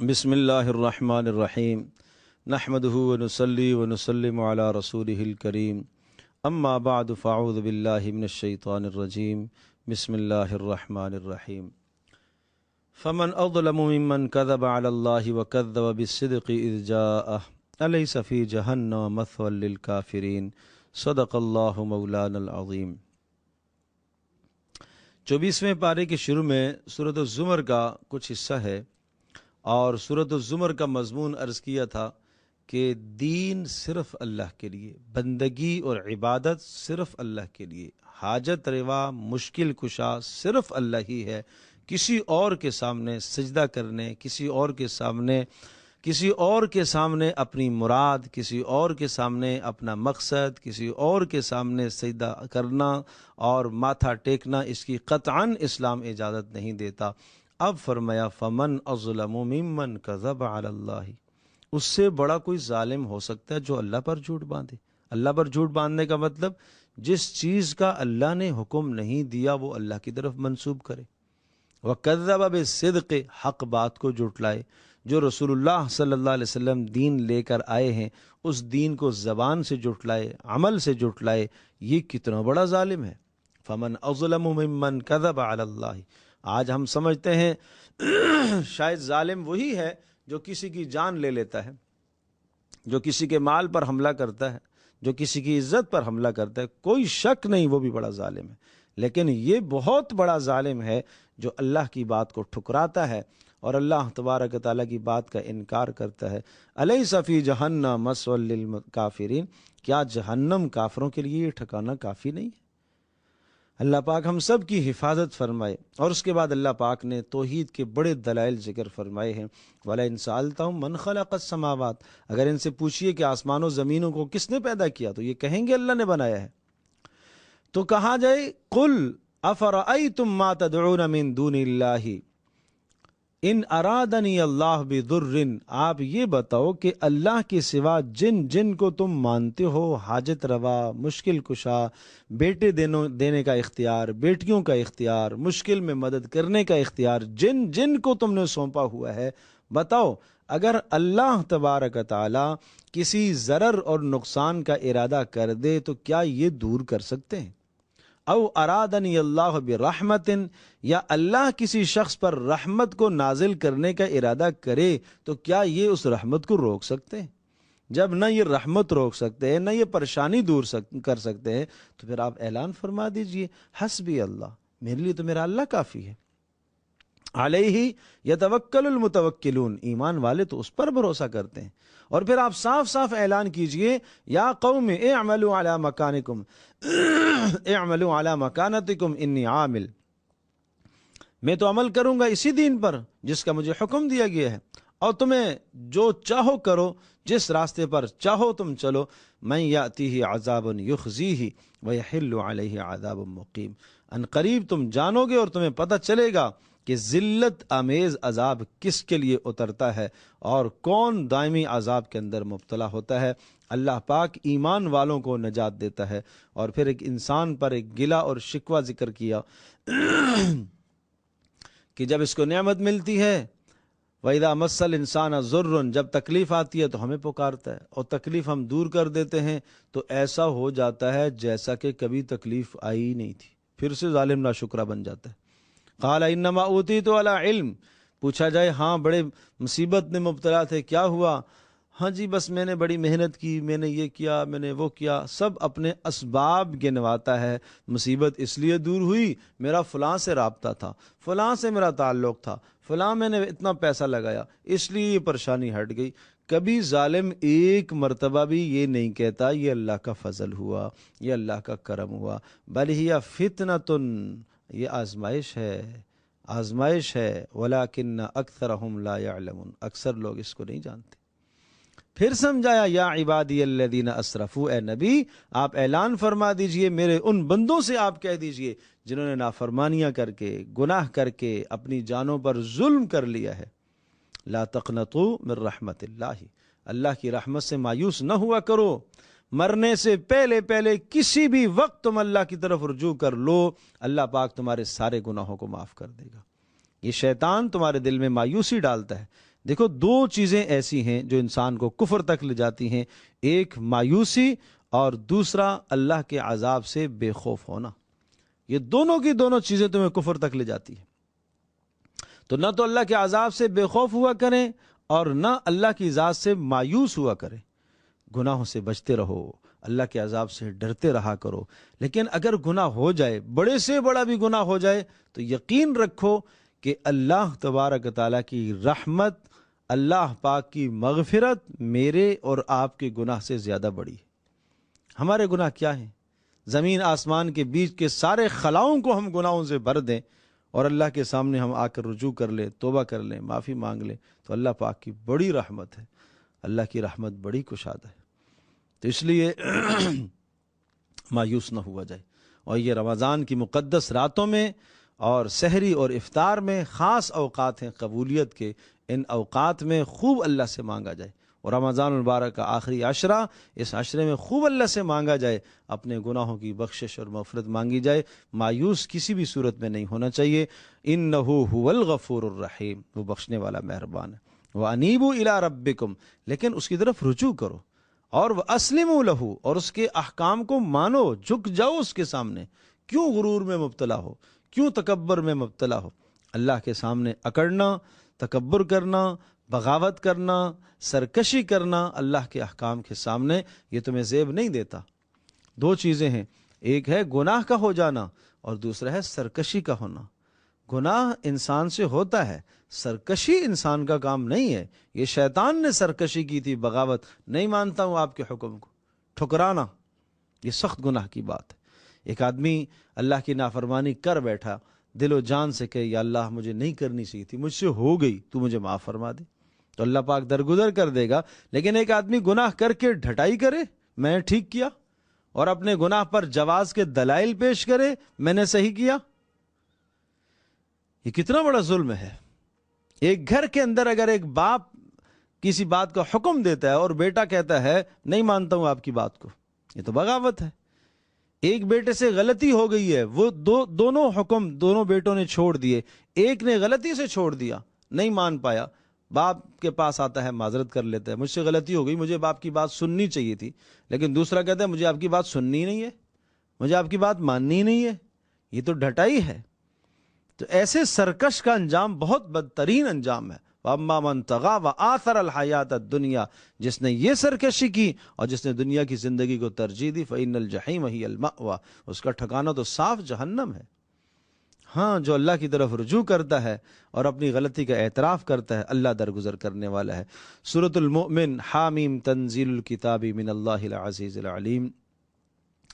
بسم اللہ الرحمن الرحیم نحمده ونصلی ونسلم علی رسولہ الکریم اما بعد فاعوذ باللہ من الشیطان الرجیم بسم اللہ الرحمن الرحیم فمن اظلم ممن کذب علی اللہ وکذب بالصدق اذ جاءہ الیس فی جہنم مثوی للکافرین صدق اللہ مولانا العظیم۔ 24ویں پارے کے شروع میں سورۃ الزمر کا کچھ حصہ ہے، اور سورۃ الزمر کا مضمون عرض کیا تھا کہ دین صرف اللہ کے لیے، بندگی اور عبادت صرف اللہ کے لیے، حاجت روا مشکل کشا صرف اللہ ہی ہے۔ کسی اور کے سامنے سجدہ کرنے، کسی اور کے سامنے اپنی مراد، کسی اور کے سامنے اپنا مقصد، کسی اور کے سامنے سجدہ کرنا اور ماتھا ٹیکنا، اس کی قطعاً اسلام اجازت نہیں دیتا۔ اب فرمایا فمن اظلم ممن کذب علی اللہ، اس سے بڑا کوئی ظالم ہو سکتا ہے جو اللہ پر جھوٹ باندھے۔ اللہ پر جھوٹ باندھنے کا مطلب جس چیز کا اللہ نے حکم نہیں دیا وہ اللہ کی طرف منسوب کرے۔ وَكَذَّبَ بِالصِّدْقِ، حق بات کو جھٹلائے۔ جو رسول اللہ صلی اللہ علیہ وسلم دین لے کر آئے ہیں اس دین کو زبان سے جھٹلائے، عمل سے جھٹلائے، یہ کتنا بڑا ظالم ہے۔ فمن اظلم ممن کذب علی اللہ، آج ہم سمجھتے ہیں شاید ظالم وہی ہے جو کسی کی جان لے لیتا ہے، جو کسی کے مال پر حملہ کرتا ہے، جو کسی کی عزت پر حملہ کرتا ہے۔ کوئی شک نہیں وہ بھی بڑا ظالم ہے، لیکن یہ بہت بڑا ظالم ہے جو اللہ کی بات کو ٹھکراتا ہے اور اللہ تبارک تعالیٰ کی بات کا انکار کرتا ہے۔ الیس فی جہنم مثوی للکافرین، کیا جہنم کافروں کے لیے یہ ٹھکانہ کافی نہیں ہے؟ اللہ پاک ہم سب کی حفاظت فرمائے۔ اور اس کے بعد اللہ پاک نے توحید کے بڑے دلائل ذکر فرمائے ہیں۔ وَلَئِن سَأَلْتَهُم مَّنْ خَلَقَ السَّمَاوَاتِ، اگر ان سے پوچھئے کہ آسمان و زمینوں کو کس نے پیدا کیا تو یہ کہیں گے اللہ نے بنایا ہے۔ تو کہا جائے قُلْ أَفَرَأَيْتُم مَّا تَدْعُونَ مِن دُونِ اللَّهِ ان ارادنی اللہ بضر، آپ یہ بتاؤ کہ اللہ کے سوا جن کو تم مانتے ہو، حاجت روا، مشکل کشا، بیٹے دینے کا اختیار، بیٹیوں کا اختیار، مشکل میں مدد کرنے کا اختیار، جن کو تم نے سونپا ہوا ہے، بتاؤ اگر اللہ تبارک تعالی کسی ضرر اور نقصان کا ارادہ کر دے تو کیا یہ دور کر سکتے ہیں؟ او ارادنی اللہ برحمت، یا اللہ کسی شخص پر رحمت کو نازل کرنے کا ارادہ کرے تو کیا یہ اس رحمت کو روک سکتے ہیں؟ جب نہ یہ رحمت روک سکتے ہیں، نہ یہ پریشانی دور کر سکتے ہیں، تو پھر آپ اعلان فرما دیجئے حسبی اللہ، میرے لیے تو میرا اللہ کافی ہے۔ علیہ یتوکل المتوکلون، ایمان والے تو اس پر بھروسہ کرتے ہیں۔ اور پھر آپ صاف صاف اعلان کیجئے یا قوم اعملوا علی مکانکم اعملوا علی مکانتکم انی عامل، میں تو عمل کروں گا اسی دین پر جس کا مجھے حکم دیا گیا ہے، اور تمہیں جو چاہو کرو، جس راستے پر چاہو تم چلو۔ من یاتیہ عذاب یخزیہ ویحل علیہ عذاب مقیم، ان قریب تم جانو گے اور تمہیں پتہ چلے گا کہ ذلت آمیز عذاب کس کے لیے اترتا ہے اور کون دائمی عذاب کے اندر مبتلا ہوتا ہے۔ اللہ پاک ایمان والوں کو نجات دیتا ہے۔ اور پھر ایک انسان پر ایک گلہ اور شکوہ ذکر کیا کہ جب اس کو نعمت ملتی ہے، وَإِذَا مَسَّ الْإِنسَانَ ضُرٌّ، جب تکلیف آتی ہے تو ہمیں پکارتا ہے، اور تکلیف ہم دور کر دیتے ہیں تو ایسا ہو جاتا ہے جیسا کہ کبھی تکلیف آئی ہی نہیں تھی، پھر سے ظالم ناشکرا بن جاتا ہے۔ قال انما اوتیت علی علم، پوچھا جائے ہاں بڑے مصیبت میں مبتلا تھے، کیا ہوا؟ ہاں جی بس میں نے بڑی محنت کی، میں نے یہ کیا، میں نے وہ کیا، سب اپنے اسباب گنواتا ہے۔ مصیبت اس لیے دور ہوئی، میرا فلاں سے رابطہ تھا، فلاں سے میرا تعلق تھا، فلاں میں نے اتنا پیسہ لگایا، اس لیے یہ پریشانی ہٹ گئی۔ کبھی ظالم ایک مرتبہ بھی یہ نہیں کہتا یہ اللہ کا فضل ہوا، یہ اللہ کا کرم ہوا، بل ہی فتنۃ، یہ آزمائش ہے، ولیکن اکثرہم لا یعلمون، اکثر لوگ اس کو نہیں جانتے۔ پھر سمجھایا یا عبادی الذین اسرفوا، اے نبی آپ اعلان فرما دیجئے میرے ان بندوں سے، آپ کہہ دیجئے جنہوں نے نافرمانیاں کر کے، گناہ کر کے اپنی جانوں پر ظلم کر لیا ہے، لا تقنطوا من رحمت اللہ، اللہ کی رحمت سے مایوس نہ ہوا کرو۔ مرنے سے پہلے کسی بھی وقت تم اللہ کی طرف رجوع کر لو، اللہ پاک تمہارے سارے گناہوں کو معاف کر دے گا۔ یہ شیطان تمہارے دل میں مایوسی ڈالتا ہے، دیکھو دو چیزیں ایسی ہیں جو انسان کو کفر تک لے جاتی ہیں، ایک مایوسی اور دوسرا اللہ کے عذاب سے بے خوف ہونا۔ یہ دونوں کی دونوں چیزیں تمہیں کفر تک لے جاتی ہیں۔ تو نہ تو اللہ کے عذاب سے بے خوف ہوا کریں اور نہ اللہ کی ذات سے مایوس ہوا کریں۔ گناہوں سے بچتے رہو، اللہ کے عذاب سے ڈرتے رہا کرو، لیکن اگر گناہ ہو جائے، بڑے سے بڑا بھی گناہ ہو جائے، تو یقین رکھو کہ اللہ تبارک تعالیٰ کی رحمت، اللہ پاک کی مغفرت میرے اور آپ کے گناہ سے زیادہ بڑی ہے۔ ہمارے گناہ کیا ہیں؟ زمین آسمان کے بیچ کے سارے خلاؤں کو ہم گناہوں سے بھر دیں اور اللہ کے سامنے ہم آ کر رجوع کر لیں، توبہ کر لیں، معافی مانگ لیں، تو اللہ پاک کی بڑی رحمت ہے، اللہ کی رحمت بڑی کشادہ ہے۔ تو اس لیے مایوس نہ ہوا جائے، اور یہ رمضان کی مقدس راتوں میں اور سحری اور افطار میں خاص اوقات ہیں قبولیت کے، ان اوقات میں خوب اللہ سے مانگا جائے، اور رمضان المبارک کا آخری عشرہ، اس عشرے میں خوب اللہ سے مانگا جائے، اپنے گناہوں کی بخشش اور مغفرت مانگی جائے۔ مایوس کسی بھی صورت میں نہیں ہونا چاہیے۔ انہ هو الغفور الرحیم، وہ بخشنے والا مہربان ہے۔ وانیبوا الی ربکم، لیکن اس کی طرف رجوع کرو، اور واسلموا لہ، اور اس کے احکام کو مانو، جھک جاؤ اس کے سامنے۔ کیوں غرور میں مبتلا ہو، کیوں تکبر میں مبتلا ہو؟ اللہ کے سامنے اکڑنا، تکبر کرنا، بغاوت کرنا، سرکشی کرنا اللہ کے احکام کے سامنے، یہ تمہیں زیب نہیں دیتا۔ دو چیزیں ہیں، ایک ہے گناہ کا ہو جانا اور دوسرا ہے سرکشی کا ہونا۔ گناہ انسان سے ہوتا ہے، سرکشی انسان کا کام نہیں ہے۔ یہ شیطان نے سرکشی کی تھی، بغاوت، نہیں مانتا ہوں آپ کے حکم کو، ٹھکرانا، یہ سخت گناہ کی بات ہے۔ ایک آدمی اللہ کی نافرمانی کر بیٹھا، دل و جان سے کہ یا اللہ مجھے نہیں کرنی چاہیے تھی، مجھ سے ہو گئی، تو مجھے معاف فرما دے، تو اللہ پاک درگزر کر دے گا۔ لیکن ایک آدمی گناہ کر کے ڈھٹائی کرے، میں ٹھیک کیا، اور اپنے گناہ پر جواز کے دلائل پیش کرے، میں نے صحیح کیا، یہ کتنا بڑا ظلم ہے۔ ایک گھر کے اندر اگر ایک باپ کسی بات کا حکم دیتا ہے اور بیٹا کہتا ہے نہیں مانتا ہوں آپ کی بات کو، یہ تو بغاوت ہے۔ ایک بیٹے سے غلطی ہو گئی ہے، وہ دونوں حکم دونوں بیٹوں نے چھوڑ دیے، ایک نے غلطی سے چھوڑ دیا، نہیں مان پایا، باپ کے پاس آتا ہے، معذرت کر لیتا ہے، مجھ سے غلطی ہو گئی، مجھے باپ کی بات سننی چاہیے تھی، لیکن دوسرا کہتا ہے مجھے آپ کی بات سننی نہیں ہے، مجھے آپ کی بات ماننی نہیں ہے، یہ تو ڈھٹائی ہے۔ تو ایسے سرکش کا انجام بہت بدترین انجام ہے۔ وَأَمَّا مَنْ طَغَىٰ وَآثَرَ الْحَيَاةَ الدُّنْيَا، جس نے یہ سرکشی کی اور جس نے دنیا کی زندگی کو ترجیح دی، فَإِنَّ الْجَحِيمَ هِيَ الْمَأْوَىٰ، اس کا ٹھکانہ تو صاف جہنم ہے۔ ہاں، جو اللہ کی طرف رجوع کرتا ہے اور اپنی غلطی کا اعتراف کرتا ہے، اللہ درگزر کرنے والا ہے۔ سورۃ المؤمن، حامیم، تنزیل الکتاب من اللہ العزیز العلیم۔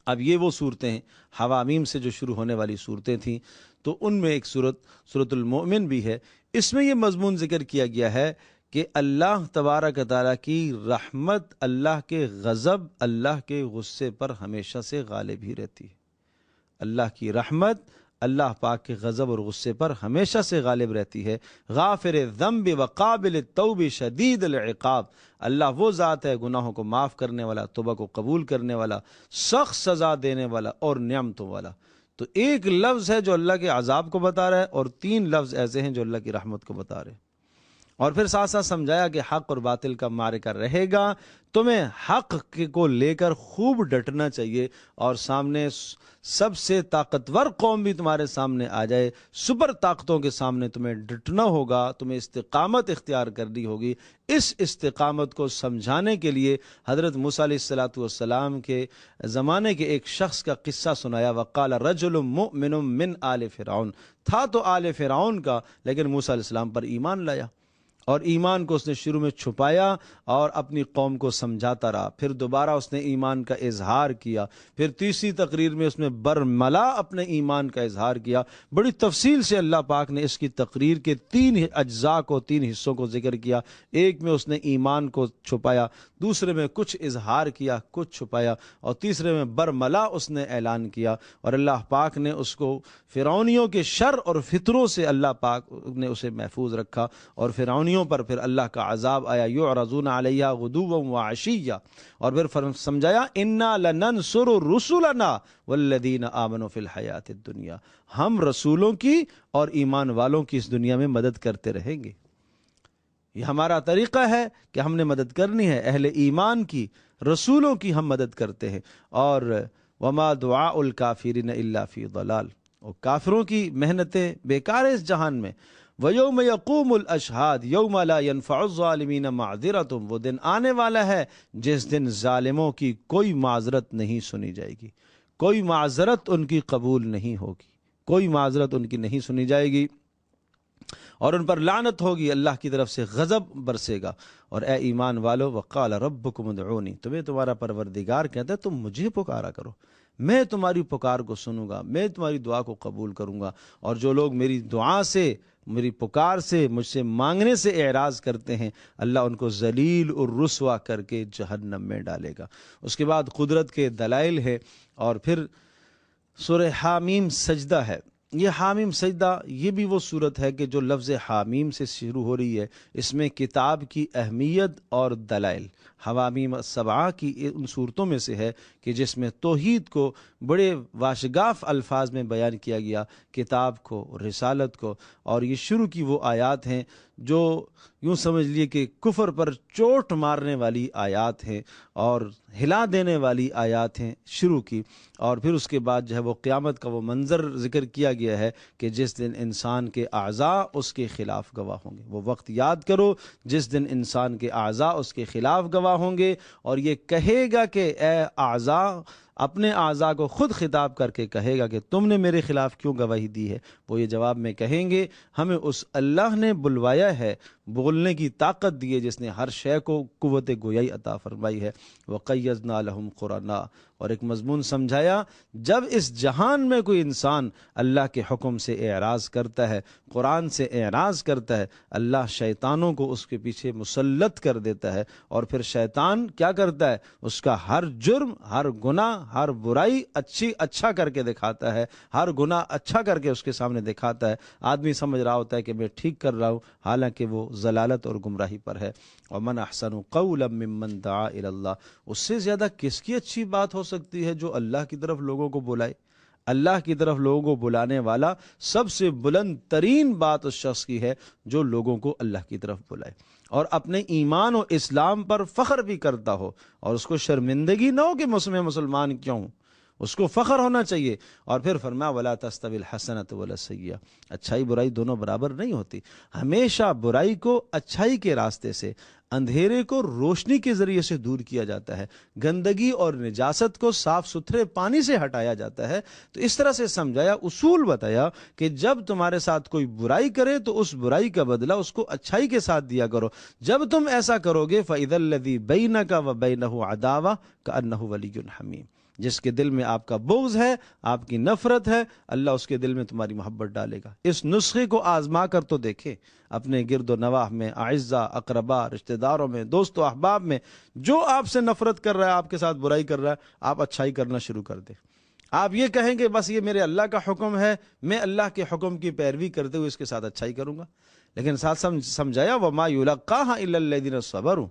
اب یہ وہ صورتیں ہیں، حوامیم سے جو شروع ہونے والی صورتیں تھیں، تو ان میں ایک سورۃ المؤمن بھی ہے۔ اس میں یہ مضمون ذکر کیا گیا ہے کہ اللہ تبارک تعالیٰ کی رحمت اللہ کے غضب، اللہ کے غصے پر ہمیشہ سے غالب ہی رہتی ہے۔ اللہ کی رحمت اللہ پاک کے غضب اور غصے پر ہمیشہ سے غالب رہتی ہے۔ غافر الذنب وقابل التوب شدید العقاب، اللہ وہ ذات ہے گناہوں کو معاف کرنے والا، توبہ کو قبول کرنے والا، سخت سزا دینے والا اور نعمتوں والا۔ تو ایک لفظ ہے جو اللہ کے عذاب کو بتا رہا ہے، اور 3 لفظ ایسے ہیں جو اللہ کی رحمت کو بتا رہے ہیں۔ اور پھر ساتھ ساتھ سمجھایا کہ حق اور باطل کا معرکہ رہے گا، تمہیں حق کو لے کر خوب ڈٹنا چاہیے، اور سامنے سب سے طاقتور قوم بھی تمہارے سامنے آ جائے، سپر طاقتوں کے سامنے تمہیں ڈٹنا ہوگا، تمہیں استقامت اختیار کرنی ہوگی۔ اس استقامت کو سمجھانے کے لیے حضرت موسیٰ علیہ السلام کے زمانے کے ایک شخص کا قصہ سنایا۔ وقال رجل مؤمن من آل فرعون، تھا تو آل فرعون کا، لیکن موسیٰ علیہ السلام پر ایمان لایا، اور ایمان کو اس نے شروع میں چھپایا اور اپنی قوم کو سمجھاتا رہا، پھر دوبارہ اس نے ایمان کا اظہار کیا، پھر تیسری تقریر میں اس نے برملا اپنے ایمان کا اظہار کیا۔ بڑی تفصیل سے اللہ پاک نے اس کی تقریر کے 3 اجزاء کو، 3 حصوں کو ذکر کیا۔ ایک میں اس نے ایمان کو چھپایا، دوسرے میں کچھ اظہار کیا، کچھ چھپایا، اور تیسرے میں برملا اس نے اعلان کیا۔ اور اللہ پاک نے اس کو فرعونیوں کے شر اور فتنوں سے اللہ پاک نے اسے محفوظ رکھا، اور فرعونیوں پر پھر اللہ کا عذاب آیا، یعرضون علیہا غدوا وعشیا، اور پھر سمجھایا انا لننصر رسلنا والذین آمنوا فی الحیات الدنیا، ہم رسولوں کی اور ایمان والوں کی اس دنیا میں مدد کرتے رہیں گے۔ یہ ہمارا طریقہ ہے کہ ہم نے مدد کرنی ہے، اہل ایمان کی، رسولوں کی ہم مدد کرتے ہیں۔ اور وما دعاء الکافرین الا فی ضلال، اور کافروں کی محنتیں بیکار ہے اس جہان میں۔ وَيَوْمَ يَقُومُ الْأَشْهَادُ يَوْمَ لَا يَنْفَعُ الظَّالِمِينَ مَعْذِرَتُهُمْ، وہ دن آنے والا ہے جس دن ظالموں کی کوئی معذرت نہیں سنی جائے گی، کوئی معذرت ان کی قبول نہیں ہوگی، کوئی معذرت ان کی نہیں سنی جائے گی، اور ان پر لعنت ہوگی، اللہ کی طرف سے غضب برسے گا۔ اور اے ایمان والو، وقال ربکم ادعونی، تمہیں تمہارا پروردگار کہتا ہے تم مجھے پکارا کرو، میں تمہاری پکار کو سنوں گا، میں تمہاری دعا کو قبول کروں گا، اور جو لوگ میری دعا سے، میری پکار سے، مجھ سے مانگنے سے اعراض کرتے ہیں، اللہ ان کو ذلیل اور رسوا کر کے جہنم میں ڈالے گا۔ اس کے بعد قدرت کے دلائل ہے، اور پھر سورہ حامیم سجدہ ہے۔ یہ حامیم سجدہ، یہ بھی وہ صورت ہے کہ جو لفظ حامیم سے شروع ہو رہی ہے، اس میں کتاب کی اہمیت اور دلائل، حوامیم السبعہ کی ان صورتوں میں سے ہے کہ جس میں توحید کو بڑے واشگاف الفاظ میں بیان کیا گیا، کتاب کو، رسالت کو، اور یہ شروع کی وہ آیات ہیں جو یوں سمجھ لیے کہ کفر پر چوٹ مارنے والی آیات ہیں اور ہلا دینے والی آیات ہیں شروع کی۔ اور پھر اس کے بعد جو ہے وہ قیامت کا وہ منظر ذکر کیا گیا ہے کہ جس دن انسان کے اعضاء اس کے خلاف گواہ ہوں گے۔ وہ وقت یاد کرو جس دن انسان کے اعضاء اس کے خلاف گواہ ہوں گے، اور یہ کہے گا کہ اے اعضاء، اپنے اعضاء کو خود خطاب کر کے کہے گا کہ تم نے میرے خلاف کیوں گواہی دی ہے؟ وہ یہ جواب میں کہیں گے ہمیں اس اللہ نے بلوایا ہے، بولنے کی طاقت دی ہے، جس نے ہر شے کو قوت گویائی عطا فرمائی ہے۔ وَقَيَّضْنَا لَهُمْ قُرَنَاءَ، اور ایک مضمون سمجھایا، جب اس جہان میں کوئی انسان اللہ کے حکم سے اعراض کرتا ہے، قرآن سے اعراض کرتا ہے، اللہ شیطانوں کو اس کے پیچھے مسلط کر دیتا ہے، اور پھر شیطان کیا کرتا ہے؟ اس کا ہر جرم، ہر گناہ، ہر برائی اچھا کر کے دکھاتا ہے، ہر گناہ اچھا کر کے اس کے سامنے دکھاتا ہے۔ آدمی سمجھ رہا ہوتا ہے کہ میں ٹھیک کر رہا ہوں، حالانکہ وہ ضلالت اور گمراہی پر ہے۔ وَمَنْ أَحْسَنُ قَوْلًا مِّمَّنْ دَعَا إِلَى اللَّهِ، اس سے زیادہ کس کی اچھی بات ہو سکتی ہے جو اللہ کی طرف لوگوں کو بلائے؟ اللہ کی طرف لوگوں کو بلانے والا سب سے بلند ترین بات اس شخص کی ہے جو لوگوں کو اللہ کی طرف بلائے، اور اپنے ایمان و اسلام پر فخر بھی کرتا ہو، اور اس کو شرمندگی نہ ہو کہ میں مسلمان کیوں ہوں، اس کو فخر ہونا چاہیے۔ اور پھر فرمایا وَلَا تَسْتَوِي الْحَسَنَةُ وَلَا السَّيِّئَةُ، اچھائی برائی دونوں برابر نہیں ہوتی، ہمیشہ برائی کو اچھائی کے راستے سے، اندھیرے کو روشنی کے ذریعے سے دور کیا جاتا ہے، گندگی اور نجاست کو صاف ستھرے پانی سے ہٹایا جاتا ہے۔ تو اس طرح سے سمجھایا، اصول بتایا کہ جب تمہارے ساتھ کوئی برائی کرے تو اس برائی کا بدلہ اس کو اچھائی کے ساتھ دیا کرو۔ جب تم ایسا کرو گے فَإِذَا الَّذِي بَيْنَكَ وَبَيْنَهُ عَدَاوَةٌ كَأَنَّهُ وَلِيٌّ حَمِيمٌ، جس کے دل میں آپ کا بغض ہے، آپ کی نفرت ہے، اللہ اس کے دل میں تمہاری محبت ڈالے گا۔ اس نسخے کو آزما کر تو دیکھیں، اپنے گرد و نواح میں، اعزا، اقربا، رشتہ داروں میں، دوست و احباب میں، جو آپ سے نفرت کر رہا ہے، آپ کے ساتھ برائی کر رہا ہے، آپ اچھائی کرنا شروع کر دیں۔ آپ یہ کہیں گے بس یہ میرے اللہ کا حکم ہے، میں اللہ کے حکم کی پیروی کرتے ہوئے اس کے ساتھ اچھائی کروں گا۔ لیکن ساتھ سمجھایا وَمَا يُلَقَّاهَا إِلَّا الَّذِينَ صَبَرُوا،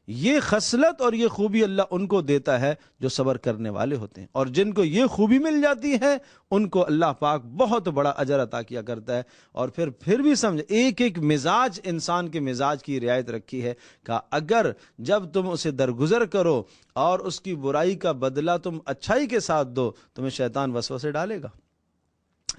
یہ خصلت اور یہ خوبی اللہ ان کو دیتا ہے جو صبر کرنے والے ہوتے ہیں، اور جن کو یہ خوبی مل جاتی ہے ان کو اللہ پاک بہت بڑا اجر عطا کیا کرتا ہے۔ اور پھر بھی سمجھ، ایک مزاج، انسان کے مزاج کی رعایت رکھی ہے کہ اگر جب تم اسے درگزر کرو اور اس کی برائی کا بدلہ تم اچھائی کے ساتھ دو، تمہیں شیطان وسوسے ڈالے گا۔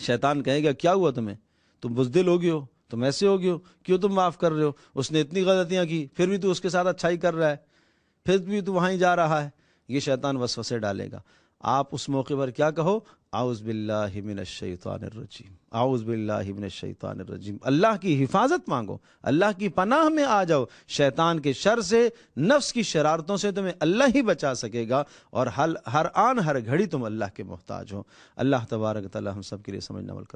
شیطان کہے گا کیا ہوا تمہیں، تم بزدل ہو گئے ہو، تم ایسے ہو گئے ہو، کیوں تم معاف کر رہے ہو، اس نے اتنی غلطیاں کی پھر بھی تو اس کے ساتھ اچھائی کر رہا ہے، پھر بھی تو وہیں جا رہا ہے۔ یہ شیطان وسوسے ڈالے گا۔ آپ اس موقع پر کیا کہو؟ اعوذ باللہ من الشیطان الرجیم، اعوذ باللہ من الشیطان الرجیم، اللہ کی حفاظت مانگو، اللہ کی پناہ میں آ جاؤ۔ شیطان کے شر سے، نفس کی شرارتوں سے تمہیں اللہ ہی بچا سکے گا، اور ہر آن ہر گھڑی تم اللہ کے محتاج ہو۔ اللہ تبارک تعالی ہم سب کے لیے سمجھنا عمل کرنا